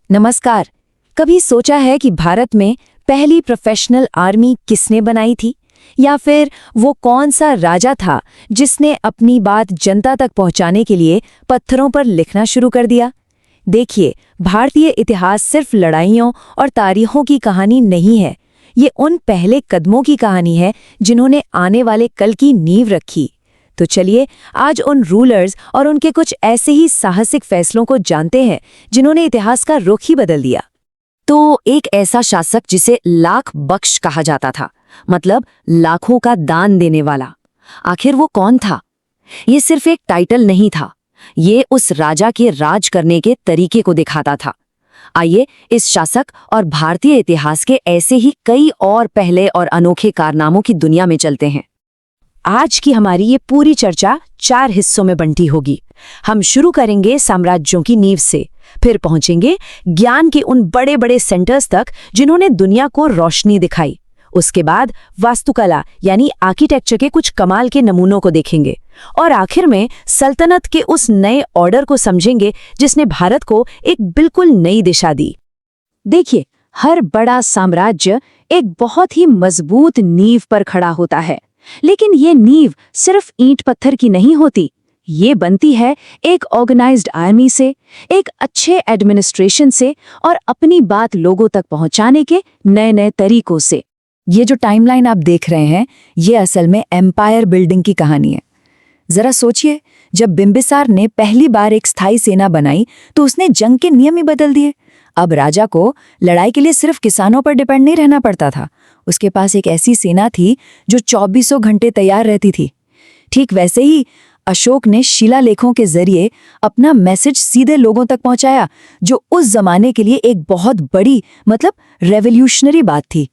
नमस्कार। कभी सोचा है कि भारत में पहली प्रोफेशनल आर्मी किसने बनाई थी, या फिर वो कौन सा राजा था जिसने अपनी बात जनता तक पहुंचाने के लिए पत्थरों पर लिखना शुरू कर दिया? देखिए, भारतीय इतिहास सिर्फ लड़ाइयों और तारीखों की कहानी नहीं है। ये उन पहले कदमों की कहानी है जिन्होंने आने वाले कल की नींव रखी। तो चलिए आज उन रूलर्स और उनके कुछ ऐसे ही साहसिक फैसलों को जानते हैं जिन्होंने इतिहास का रुख ही बदल दिया। तो एक ऐसा शासक जिसे लाख बख्श कहा जाता था, मतलब लाखों का दान देने वाला। आखिर वो कौन था? ये सिर्फ एक टाइटल नहीं था, ये उस राजा के राज करने के तरीके को दिखाता था। आइए इस शासक और भारतीय इतिहास के ऐसे ही कई और पहले और अनोखे कारनामों की दुनिया में चलते हैं। आज की हमारी ये पूरी चर्चा 4 हिस्सों में बंटी होगी। हम शुरू करेंगे साम्राज्यों की नींव से, फिर पहुंचेंगे ज्ञान के उन बड़े बड़े सेंटर्स तक जिन्होंने दुनिया को रोशनी दिखाई। उसके बाद वास्तुकला यानी आर्किटेक्चर के कुछ कमाल के नमूनों को देखेंगे, और आखिर में सल्तनत के उस नए ऑर्डर को समझेंगे जिसने भारत को एक बिल्कुल नई दिशा दी। देखिए, हर बड़ा साम्राज्य एक बहुत ही मजबूत नींव पर खड़ा होता है, लेकिन ये नींव सिर्फ ईंट पत्थर की नहीं होती। ये बनती है एक ऑर्गेनाइज्ड आर्मी से, एक अच्छे एडमिनिस्ट्रेशन से, और अपनी बात लोगों तक पहुंचाने के नए नए तरीकों से। ये जो टाइमलाइन आप देख रहे हैं, ये असल में एम्पायर बिल्डिंग की कहानी है। जरा सोचिए, जब बिंबिसार ने पहली बार एक स्थायी सेना बनाई तो उसने जंग के नियम ही बदल दिए। अब राजा को लड़ाई के लिए सिर्फ किसानों पर डिपेंड नहीं रहना पड़ता था। उसके पास एक ऐसी सेना थी जो 24 घंटे तैयार रहती थी। ठीक वैसे ही अशोक ने शिलालेखों के जरिए अपना मैसेज सीधे लोगों तक पहुंचाया, जो उस जमाने के लिए एक बहुत बड़ी, मतलब रेवोल्यूशनरी बात थी।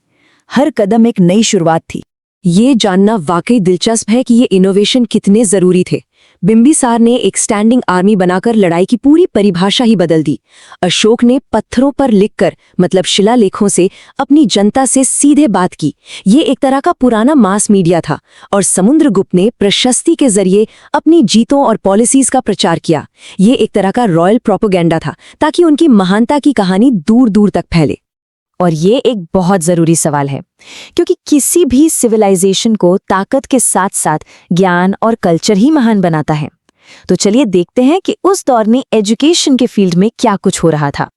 हर कदम एक नई शुरुआत थी। ये जानना वाकई दिलचस्प है कि ये इनोवेशन कितने जरूरी थे। बिंबिसार ने एक स्टैंडिंग आर्मी बनाकर लड़ाई की पूरी परिभाषा ही बदल दी। अशोक ने पत्थरों पर लिखकर, मतलब शिलालेखों से, अपनी जनता से सीधे बात की। ये एक तरह का पुराना मास मीडिया था। और समुद्रगुप्त ने प्रशस्ति के जरिए अपनी जीतों और पॉलिसीज का प्रचार किया। ये एक तरह का रॉयल प्रोपेगेंडा था, ताकि उनकी महानता की कहानी दूर दूर तक फैले। और ये एक बहुत जरूरी सवाल है, क्योंकि किसी भी सिविलाइजेशन को ताकत के साथ साथ ज्ञान और कल्चर ही महान बनाता है। तो चलिए देखते हैं कि उस दौर में एजुकेशन के फील्ड में क्या कुछ हो रहा था।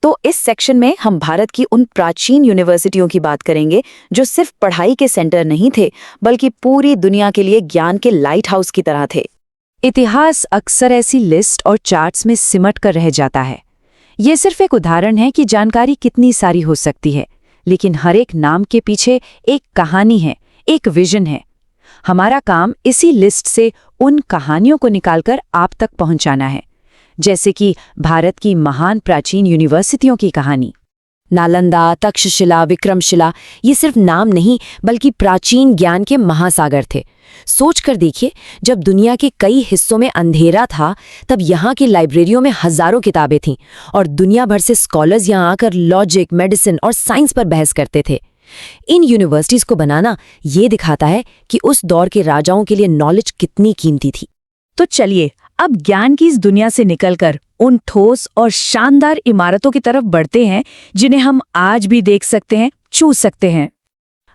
तो इस सेक्शन में हम भारत की उन प्राचीन यूनिवर्सिटियों की बात करेंगे जो सिर्फ पढ़ाई के सेंटर नहीं थे, बल्कि पूरी दुनिया के लिए ज्ञान के लाइट हाउस की तरह थे। इतिहास अक्सर ऐसी लिस्ट और चार्ट्स में सिमट कर रह जाता है। ये सिर्फ एक उदाहरण है कि जानकारी कितनी सारी हो सकती है, लेकिन हर एक नाम के पीछे एक कहानी है, एक विजन है। हमारा काम इसी लिस्ट से उन कहानियों को निकालकर आप तक पहुंचाना है, जैसे कि भारत की महान प्राचीन यूनिवर्सिटियों की कहानी। नालंदा, तक्षशिला, विक्रमशिला, ये सिर्फ नाम नहीं बल्कि प्राचीन ज्ञान के महासागर थे। सोच कर देखिए, जब दुनिया के कई हिस्सों में अंधेरा था, तब यहाँ की लाइब्रेरियों में हजारों किताबें थीं, और दुनिया भर से स्कॉलर्स यहाँ आकर लॉजिक, मेडिसिन और साइंस पर बहस करते थे। इन यूनिवर्सिटीज को बनाना ये दिखाता है कि उस दौर के राजाओं के लिए नॉलेज कितनी कीमती थी। तो चलिए अब ज्ञान की इस दुनिया से निकलकर उन ठोस और शानदार इमारतों की तरफ बढ़ते हैं जिन्हें हम आज भी देख सकते हैं, छू सकते हैं।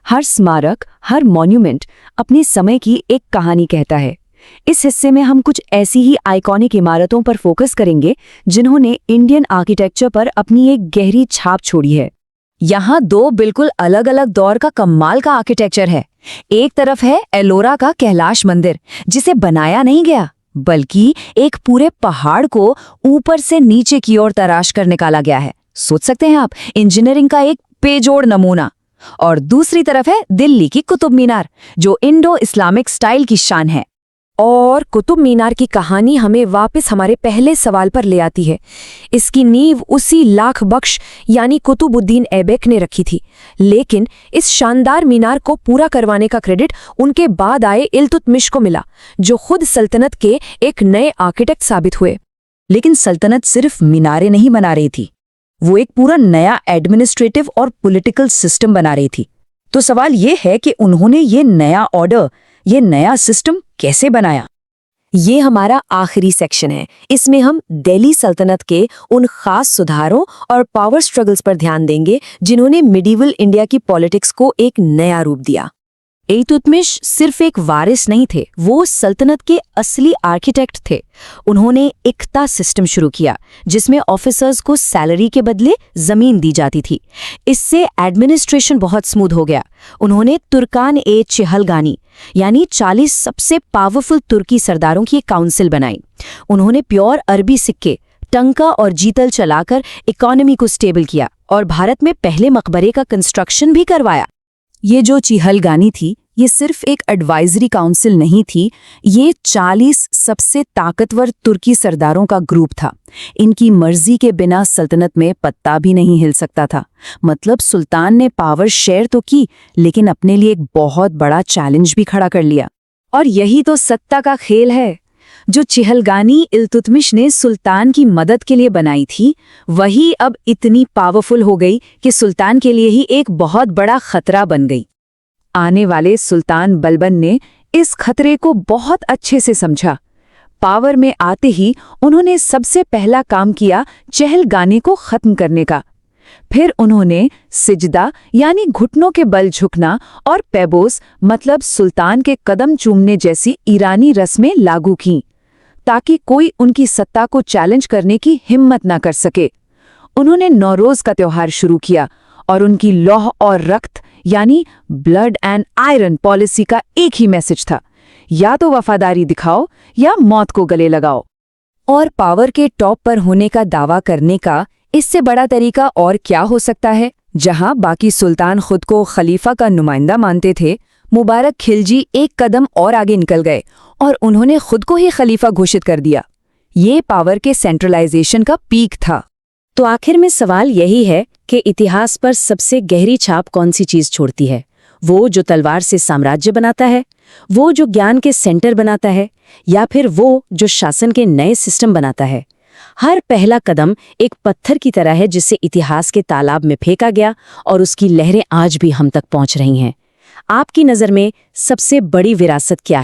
हर स्मारक, हर मॉन्यूमेंट अपने समय की एक कहानी कहता है। इस हिस्से में हम कुछ ऐसी ही आइकॉनिक इमारतों पर फोकस करेंगे जिन्होंने इंडियन आर्किटेक्चर पर अपनी एक गहरी छाप छोड़ी है। यहाँ 2 बिल्कुल अलग अलग दौर का कमाल का आर्किटेक्चर है। एक तरफ है एलोरा का कैलाश मंदिर, जिसे बनाया नहीं गया बल्कि एक पूरे पहाड़ को ऊपर से नीचे की ओर तराश कर निकाला गया है। सोच सकते हैं आप, इंजीनियरिंग का एक बेजोड़ नमूना। और दूसरी तरफ है दिल्ली की कुतुब मीनार, जो इंडो इस्लामिक स्टाइल की शान है। और कुतुब मीनार की कहानी हमें वापस हमारे पहले सवाल पर ले आती है। इसकी नींव उसी लाख बख्श यानी कुतुबुद्दीन ऐबक ने रखी थी, लेकिन इस शानदार मीनार को पूरा करवाने का क्रेडिट उनके बाद आए इल्तुतमिश को मिला, जो खुद सल्तनत के एक नए आर्किटेक्ट साबित हुए। लेकिन सल्तनत सिर्फ मीनारें नहीं बना रही थी, वो एक पूरा नया एडमिनिस्ट्रेटिव और पॉलिटिकल सिस्टम बना रही थी। तो सवाल ये है कि उन्होंने ये नया ऑर्डर, ये नया सिस्टम कैसे बनाया? ये हमारा आखिरी सेक्शन है। इसमें हम दिल्ली सल्तनत के उन खास सुधारों और पावर स्ट्रगल्स पर ध्यान देंगे जिन्होंने मिडीवल इंडिया की पॉलिटिक्स को एक नया रूप दिया। इल्तुतमिश सिर्फ एक वारिस नहीं थे, वो सल्तनत के असली आर्किटेक्ट थे। उन्होंने इक्ता सिस्टम शुरू किया जिसमें ऑफिसर्स को सैलरी के बदले जमीन दी जाती थी। इससे एडमिनिस्ट्रेशन बहुत स्मूथ हो गया। उन्होंने तुर्कान-ए-चिहलगानी यानी 40 सबसे पावरफुल तुर्की सरदारों की एक काउंसिल बनाई। उन्होंने प्योर अरबी सिक्के, टंका और जीतल चलाकर इकोनॉमी को स्टेबल किया और भारत में पहले मकबरे का कंस्ट्रक्शन भी करवाया। ये जो चिहलगानी थी, ये सिर्फ एक एडवाइजरी काउंसिल नहीं थी, ये 40 सबसे ताकतवर तुर्की सरदारों का ग्रुप था। इनकी मर्जी के बिना सल्तनत में पत्ता भी नहीं हिल सकता था। मतलब सुल्तान ने पावर शेयर तो की, लेकिन अपने लिए एक बहुत बड़ा चैलेंज भी खड़ा कर लिया। और यही तो सत्ता का खेल है। जो चिहलगानी इल्तुतमिश ने सुल्तान की मदद के लिए बनाई थी, वही अब इतनी पावरफुल हो गई कि सुल्तान के लिए ही एक बहुत बड़ा खतरा बन गई। आने वाले सुल्तान बलबन ने इस खतरे को बहुत अच्छे से समझा। पावर में आते ही उन्होंने सबसे पहला काम किया चिहलगानी को खत्म करने का। फिर उन्होंने सिजदा यानी घुटनों के बल झुकना और पैबोस मतलब सुल्तान के कदम चूमने जैसी ईरानी रस्में लागू कीं, ताकि कोई उनकी सत्ता को चैलेंज करने की हिम्मत ना कर सके। उन्होंने नौरोज का त्योहार शुरू किया और उनकी लौह और रक्त यानी ब्लड एंड आयरन पॉलिसी का एक ही मैसेज था, या तो वफादारी दिखाओ या मौत को गले लगाओ। और पावर के टॉप पर होने का दावा करने का इससे बड़ा तरीका और क्या हो सकता है? जहां बाकी सुल्तान खुद को खलीफा का नुमाइंदा मानते थे, मुबारक खिलजी एक कदम और आगे निकल गए और उन्होंने खुद को ही खलीफा घोषित कर दिया। ये पावर के सेंट्रलाइजेशन का पीक था। तो आखिर में सवाल यही है कि इतिहास पर सबसे गहरी छाप कौन सी चीज छोड़ती है? वो जो तलवार से साम्राज्य बनाता है, वो जो ज्ञान के सेंटर बनाता है, या फिर वो जो शासन के नए सिस्टम बनाता है? हर पहला कदम एक पत्थर की तरह है जिसे इतिहास के तालाब में फेंका गया और उसकी लहरें आज भी हम तक पहुंच रही हैं। आपकी नज़र में सबसे बड़ी विरासत क्या है?